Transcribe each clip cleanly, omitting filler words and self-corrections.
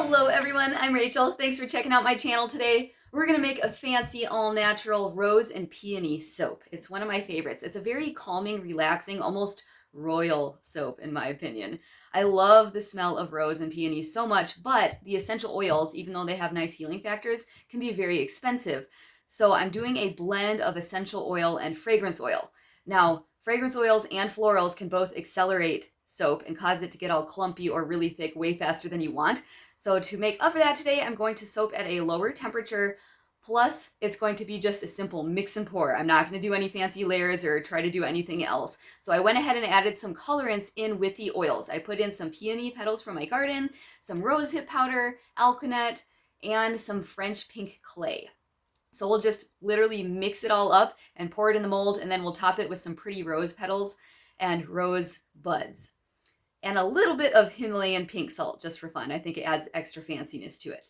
Hello everyone, I'm Rachel. Thanks for checking out my channel today. We're gonna make a fancy all-natural rose and peony soap. It's one of my favorites. It's a very calming, relaxing, almost royal soap in my opinion. I love the smell of rose and peony so much, but the essential oils, even though they have nice healing factors, can be very expensive. So I'm doing a blend of essential oil and fragrance oil. Now, fragrance oils and florals can both accelerate soap and cause it to get all clumpy or really thick way faster than you want. So to make up for that today, I'm going to soap at a lower temperature, plus it's going to be just a simple mix and pour. I'm not going to do any fancy layers or try to do anything else. So I went ahead and added some colorants in with the oils. I put in some peony petals from my garden, some rosehip powder, alkanet, and some French pink clay. So we'll just literally mix it all up and pour it in the mold, and then we'll top it with some pretty rose petals and rose buds. And a little bit of Himalayan pink salt just for fun. I think it adds extra fanciness to it.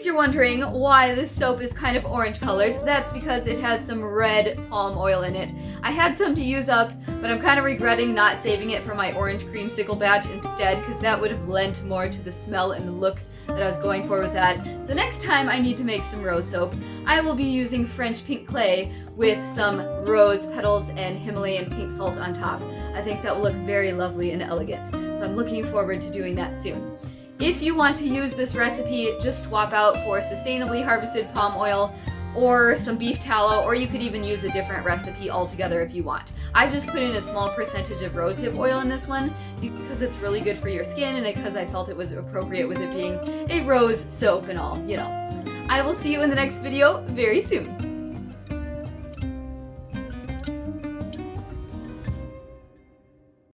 You're wondering why this soap is kind of orange colored, that's because it has some red palm oil in it. I had some to use up, but I'm kind of regretting not saving it for my orange creamsicle batch instead, because that would have lent more to the smell and the look that I was going for with that. So next time I need to make some rose soap, I will be using French pink clay with some rose petals and Himalayan pink salt on top. I think that will look very lovely and elegant. So I'm looking forward to doing that soon. If you want to use this recipe, just swap out for sustainably harvested palm oil or some beef tallow, or you could even use a different recipe altogether if you want. I just put in a small percentage of rosehip oil in this one because it's really good for your skin and because I felt it was appropriate with it being a rose soap and all, you know. I will see you in the next video very soon.